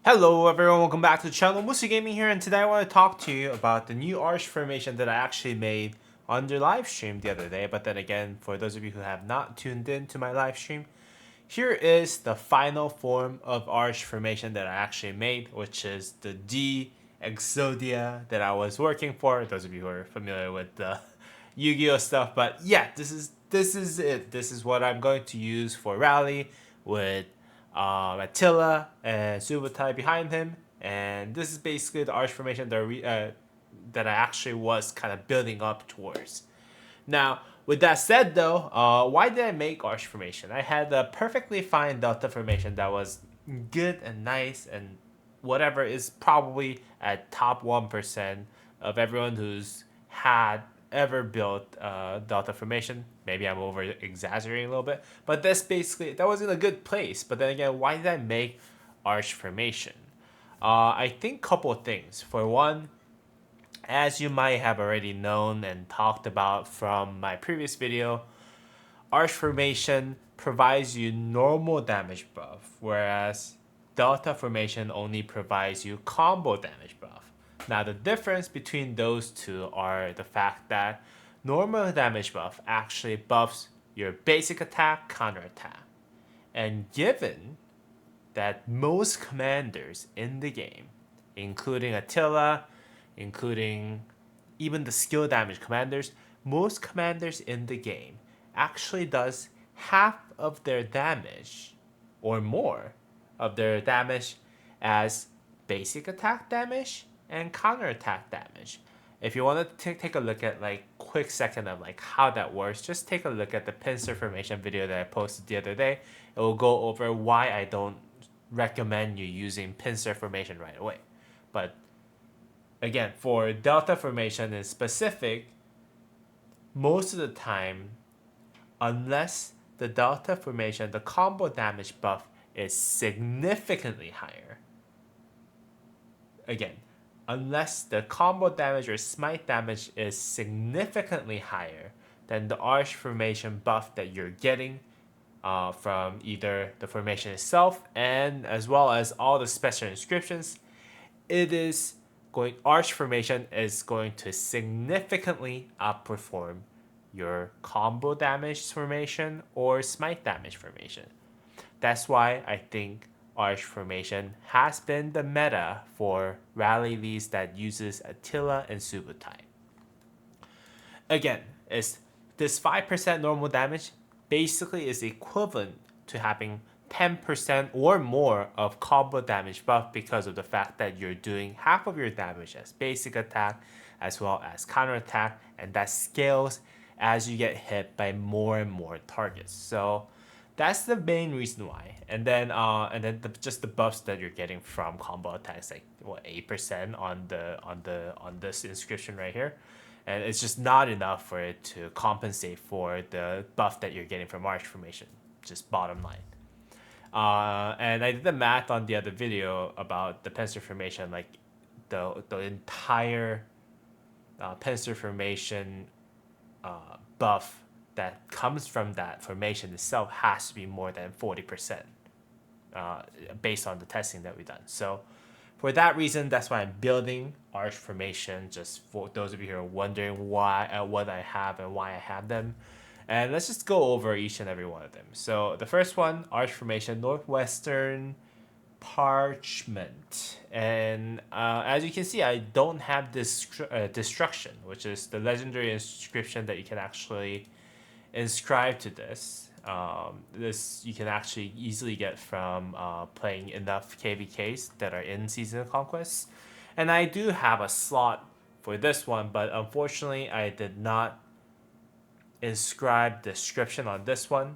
Hello everyone, welcome back to the channel. Musi Gaming here, and today I want to talk to you about the new arch formation that I actually made on the live stream the other day. But then again, for those of you who have not tuned in to my live stream, here is the final form of arch formation that I actually made, which is the D Exodia that I was working for. Those of you who are familiar with the Yu-Gi-Oh stuff, but yeah, this is it. This is what I'm going to use for Rally with Attila and Subutai behind him, and this is basically the arch formation that I actually was kind of building up towards. Now, with that said, though, why did I make arch formation? I had a perfectly fine delta formation that was good and nice and whatever is probably at top 1% of everyone who's had ever built delta formation. Maybe I'm over exaggerating a little bit, but that was in a good place. But then again, why did I make arch formation? I think couple of things. For one, as you might have already known and talked about from my previous video, arch formation provides you normal damage buff, whereas delta formation only provides you combo damage buff. Now the difference between those two are the fact that normal damage buff actually buffs your basic attack, counter attack. And given that most commanders in the game, including Attila, including even the skill damage commanders, most commanders in the game actually does half of their damage or more of their damage as basic attack damage and counter attack damage. If you want to take a look at like quick second of like how that works, just take a look at the pincer formation video that I posted the other day. It will go over why I don't recommend you using pincer formation right away. But again, for delta formation in specific, most of the time, unless the delta formation, the combo damage buff is significantly higher. Again, unless the combo damage or smite damage is significantly higher than the arch formation buff that you're getting from either the formation itself and as well as all the special inscriptions, it is going arch formation is going to significantly outperform your combo damage formation or smite damage formation. That's why I think arch formation has been the meta for rally leads that uses Attila and Subutai. Again, is this 5% normal damage basically is equivalent to having 10% or more of combo damage buff because of the fact that you're doing half of your damage as basic attack as well as counter attack, and that scales as you get hit by more and more targets. So that's the main reason why. Just the buffs that you're getting from combo attacks, like what 8% on this inscription right here, and it's just not enough for it to compensate for the buff that you're getting from arch formation. Just bottom line. And I did the math on the other video about the pincer formation, like the entire pincer formation buff that comes from that formation itself has to be more than 40% based on the testing that we've done. So for that reason, that's why I'm building arch formation, just for those of you who are wondering why what I have and why I have them. And let's just go over each and every one of them. So the first one, arch formation, Northwestern Parchment. And as you can see, I don't have this Destruction, which is the legendary inscription that you can actually inscribe to this. This you can actually easily get from playing enough KVKs that are in Season of Conquest. And I do have a slot for this one, but unfortunately I did not inscribe description on this one.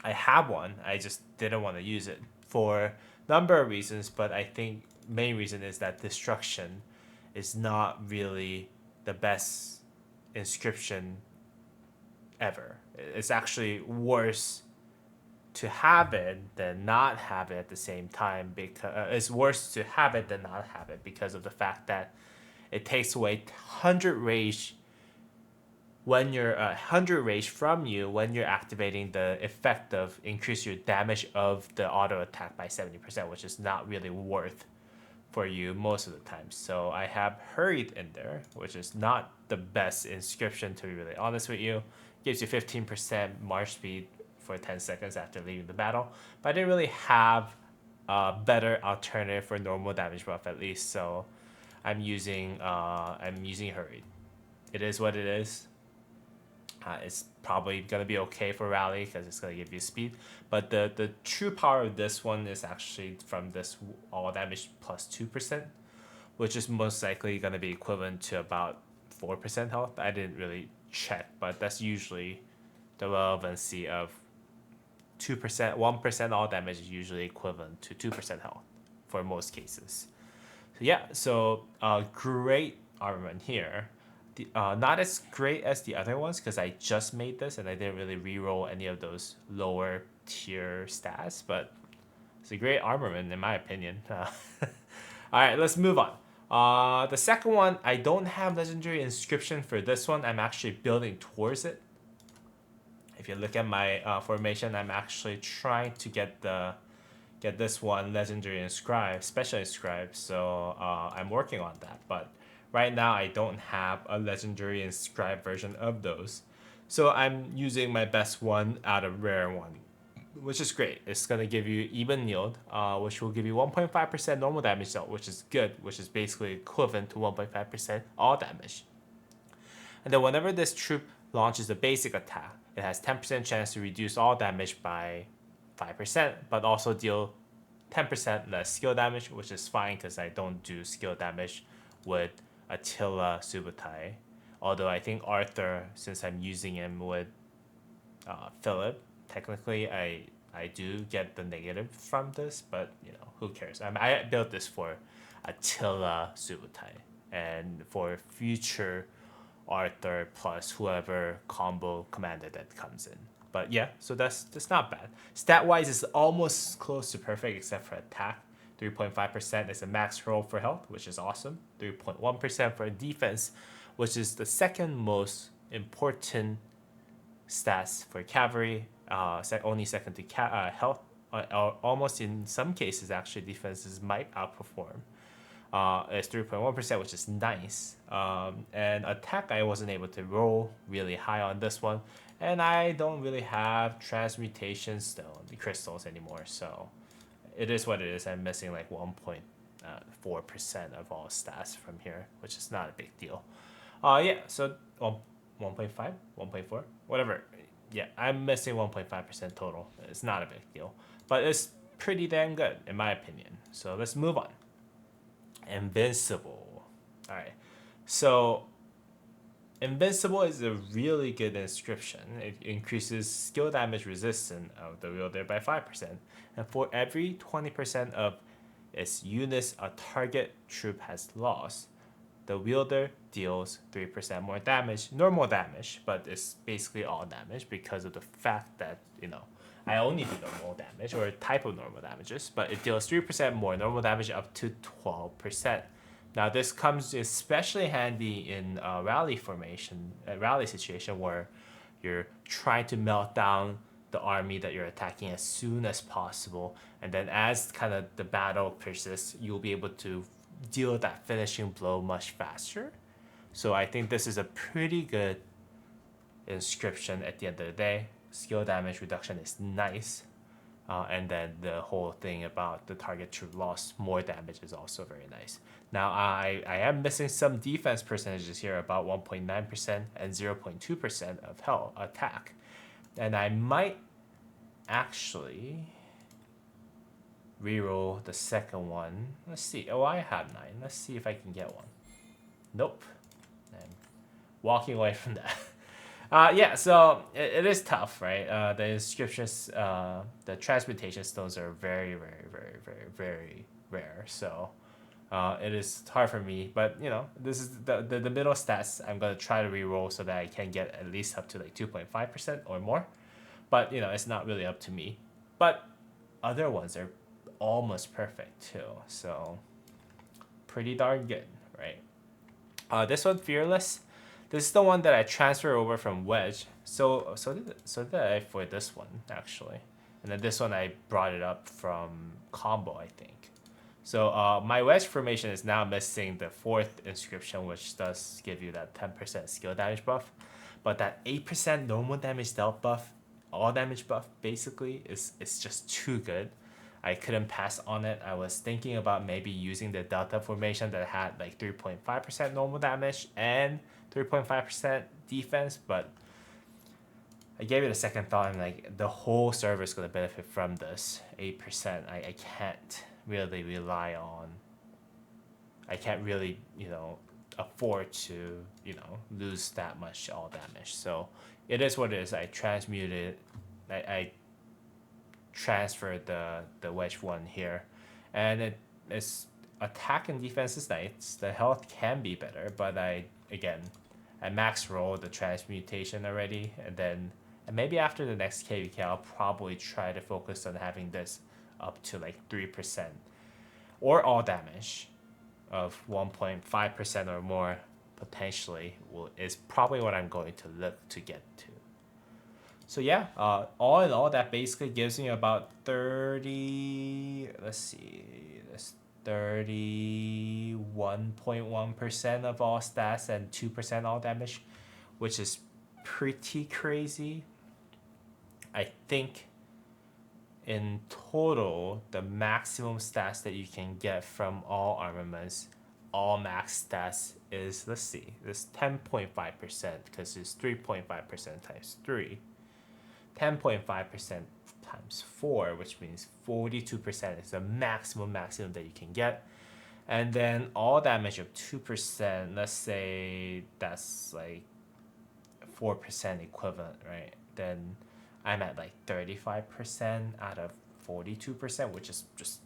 I have one, I just didn't want to use it for a number of reasons, but I think main reason is that destruction is not really the best inscription ever. It's actually worse to have it than not have it at the same time, because it's worse to have it than not have it because of the fact that it takes away 100 rage when you're 100 rage from you, when you're activating the effect of increase your damage of the auto attack by 70%, which is not really worth for you most of the time. So I have hurried in there, which is not the best inscription, to be really honest with you. Gives you 15% march speed for 10 seconds after leaving the battle, but I didn't really have a better alternative for normal damage buff at least, so I'm using hurried. It is what it is. It's probably gonna be okay for rally because it's gonna give you speed, but the true power of this one is actually from this all damage plus 2%, which is most likely gonna be equivalent to about 4% health. I didn't really check, but that's usually the relevancy of 2%. 1% all damage is usually equivalent to 2% health for most cases. So yeah, so great armament here. Not as great as the other ones because I just made this and I didn't really reroll any of those lower tier stats, but it's a great armament in my opinion. All right, let's move on. The second one, I don't have legendary inscription for this one. I'm actually building towards it. If you look at my formation, I'm actually trying to get this one legendary inscribe, special inscribe. So I'm working on that, but right now I don't have a legendary inscribe version of those. So I'm using my best one out of rare one, which is great. It's gonna give you even yield, which will give you 1.5% normal damage dealt, which is good, which is basically equivalent to 1.5% all damage. And then whenever this troop launches a basic attack, it has 10% chance to reduce all damage by 5%, but also deal 10% less skill damage, which is fine because I don't do skill damage with Attila Subutai. Although I think Arthur, since I'm using him with Philip, technically I do get the negative from this, but who cares? I built this for Attila Subutai and for future Arthur plus whoever combo commander that comes in. But yeah, so that's not bad. Stat wise, it's almost close to perfect except for attack. 3.5% is a max roll for health, which is awesome. 3.1% for defense, which is the second most important stats for cavalry. Only second to health. Almost in some cases, actually, defenses might outperform. It's 3.1%, which is nice. And attack, I wasn't able to roll really high on this one. And I don't really have transmutation stone crystals anymore. So it is what it is. I'm missing like 1.4% of all stats from here, which is not a big deal. Yeah, so 1.5, 1.4, whatever. Yeah, I'm missing 1.5% total. It's not a big deal. But it's pretty damn good, in my opinion. So let's move on. Invincible. Alright, so Invincible is a really good inscription. It increases skill damage resistance of the wielder by 5%. And for every 20% of its units a target troop has lost, the wielder deals 3% more damage, normal damage, but it's basically all damage because of the fact that, I only do normal damage or type of normal damages, but it deals 3% more normal damage up to 12%. Now this comes especially handy in a rally situation where you're trying to melt down the army that you're attacking as soon as possible, and then as kind of the battle persists, you'll be able to deal that finishing blow much faster. So I think this is a pretty good inscription at the end of the day. Skill damage reduction is nice. And then the whole thing about the target troop lost more damage is also very nice. Now, I am missing some defense percentages here, about 1.9% and 0.2% of health attack. And I might actually reroll the second one. Let's see. Oh, I have 9. Let's see if I can get one. Nope. I'm walking away from that. Yeah, so it is tough, right? The inscriptions, the transmutation stones are very, very, very, very, very rare. So it is hard for me. But, this is the middle stats I'm going to try to reroll so that I can get at least up to like 2.5% or more. But, it's not really up to me. But other ones are almost perfect too. So pretty darn good, right? This one, Fearless. This is the one that I transfer over from wedge. So did I for this one actually, and then this one I brought it up from combo, I think. So my wedge formation is now missing the fourth inscription, which does give you that 10% skill damage buff, but that 8% normal damage dealt buff, all damage buff basically is just too good. I couldn't pass on it. I was thinking about maybe using the Delta formation that had like 3.5% normal damage and 3.5% defense, but I gave it a second thought and like the whole server is gonna benefit from this 8%. I can't really rely on. I can't really afford to lose that much all damage. So it is what it is. I transmuted. I transferred the wedge one here, and it's attack and defense is nice. The health can be better, but I max roll the transmutation already, and maybe after the next KVK I'll probably try to focus on having this up to like 3% or all damage of 1.5% or more potentially is probably what I'm going to look to get to. So yeah, all in all, that basically gives me about 31.1% of all stats and 2% all damage, which is pretty crazy. I think in total, the maximum stats that you can get from all armaments, all max stats is, let's see, this 10.5% because it's 3.5% times 3. 10.5% times 4, which means 42% is the maximum that you can get. And then all damage of 2%, let's say that's like 4% equivalent, right? Then I'm at like 35% out of 42%, which is just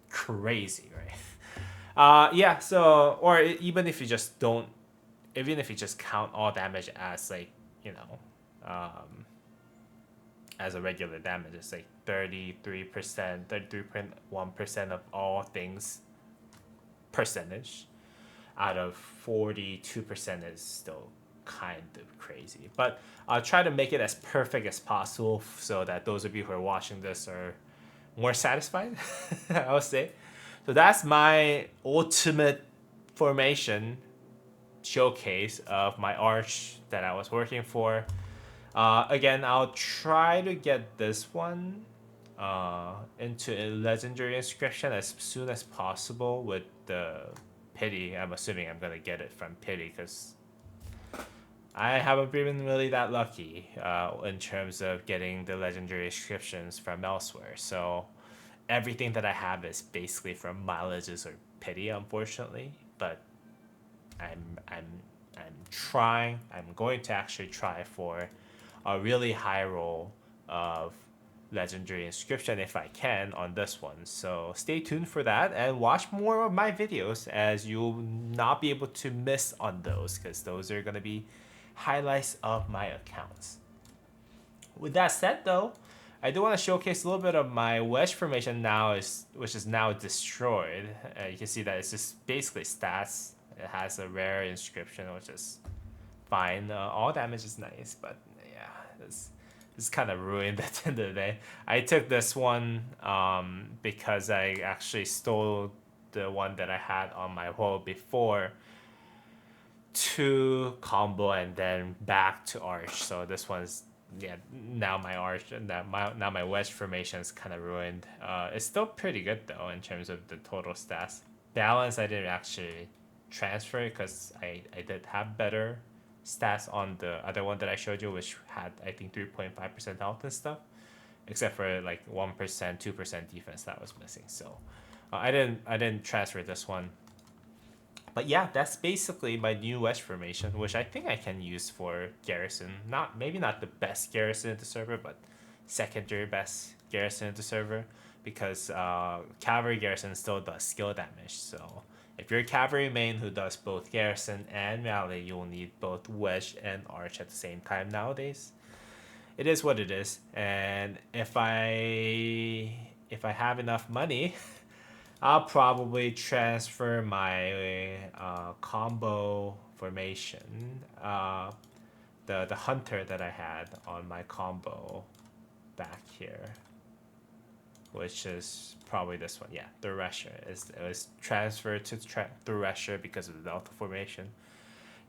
crazy, right? Yeah, so, or even if you just count all damage as like, as a regular damage, it's like 33.1% of all things percentage out of 42% is still kind of crazy. But I'll try to make it as perfect as possible so that those of you who are watching this are more satisfied, I would say. So that's my ultimate formation showcase of my arch that I was working for. Again, I'll try to get this one into a legendary inscription as soon as possible with the pity. I'm assuming I'm gonna get it from pity because I haven't been really that lucky in terms of getting the legendary inscriptions from elsewhere. So everything that I have is basically from mileages or pity, unfortunately. But I'm trying. I'm going to actually try for a really high roll of legendary inscription if I can on this one. So stay tuned for that and watch more of my videos, as you'll not be able to miss on those because those are going to be highlights of my accounts. With that said though, I do want to showcase a little bit of my wedge formation now, which is now destroyed. You can see that it's just basically stats. It has a rare inscription, which is fine. All damage is nice, but yeah, this kind of ruined at the end of the day. I took this one because I actually stole the one that I had on my wall before to combo and then back to arch. So this one's now my arch and now my wedge formation is kind of ruined. It's still pretty good though in terms of the total stats. Balance I didn't actually transfer because I did have better stats on the other one that I showed you, which had I think 3.5% health and stuff, except for like 1%, 2% defense that was missing. So I didn't transfer this one. But yeah, that's basically my new wedge formation, which I think I can use for garrison. Maybe not the best garrison in the server, but secondary best garrison in the server, because cavalry garrison still does skill damage. So if you're a cavalry main who does both garrison and melee, you will need both wedge and arch at the same time nowadays. It is what it is, and if I have enough money, I'll probably transfer my combo formation, the hunter that I had on my combo back here, which is probably this one. Yeah, the Thresher. It was transferred to Thresher because of the Delta formation.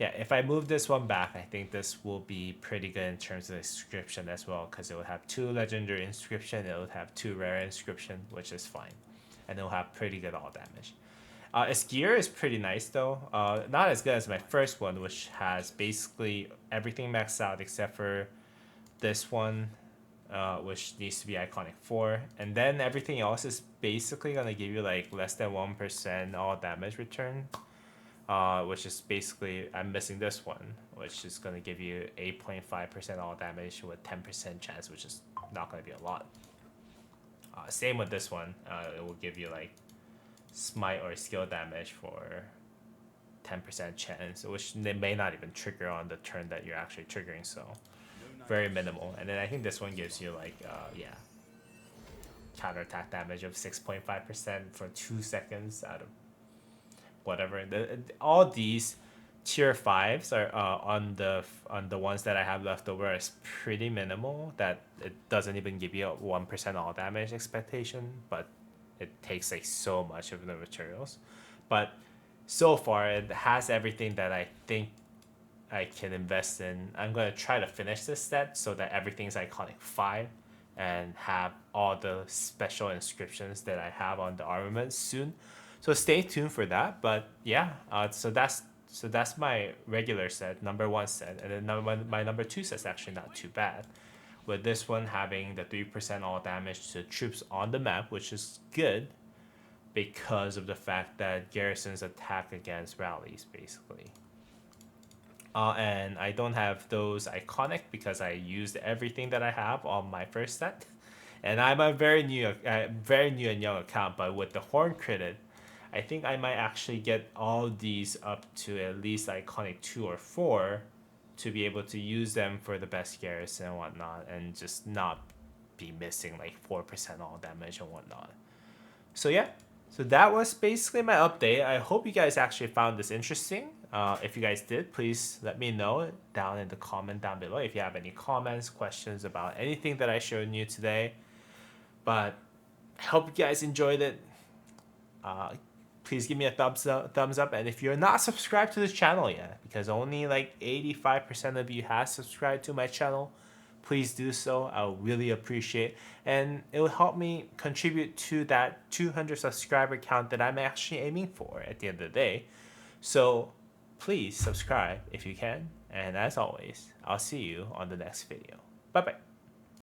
Yeah, if I move this one back, I think this will be pretty good in terms of inscription as well, because it will have 2 legendary inscription, it will have 2 rare inscription, which is fine. And it will have pretty good all damage. Its gear is pretty nice though. Not as good as my first one, which has basically everything maxed out except for this one, which needs to be iconic 4. And then everything else is basically going to give you like less than 1% all damage return. Which is basically, I'm missing this one, which is going to give you 8.5% all damage with 10% chance, which is not going to be a lot. Same with this one, it will give you like smite or skill damage for 10% chance, which they may not even trigger on the turn that you're actually triggering, so very minimal. And then I think this one gives you like, counterattack damage of 6.5% for 2 seconds out of whatever. All these tier 5s are on the ones that I have left over is pretty minimal, that it doesn't even give you a 1% all damage expectation, but it takes like so much of the materials. But so far it has everything that I think I can invest in. I'm going to try to finish this set so that everything's iconic 5 and have all the special inscriptions that I have on the armament soon. So stay tuned for that. But yeah, so that's my regular set, number 1 set, and then my number 2 set's actually not too bad. With this one having the 3% all damage to troops on the map, which is good because of the fact that garrisons attack against rallies, basically. And I don't have those iconic because I used everything that I have on my first set. And I'm a very new and young account, but with the Horn Critted, I think I might actually get all these up to at least iconic 2 or 4 to be able to use them for the best garrison and whatnot, and just not be missing like 4% all damage and whatnot. So yeah, so that was basically my update. I hope you guys actually found this interesting. If you guys did, please let me know down in the comment down below if you have any comments, questions about anything that I showed you today. But I hope you guys enjoyed it. Please give me a thumbs up, and if you're not subscribed to this channel yet, because only like 85% of you has subscribed to my channel, please do so. I'll really appreciate, and it will help me contribute to that 200 subscriber count that I'm actually aiming for at the end of the day. So please subscribe if you can, and as always, I'll see you on the next video. Bye bye.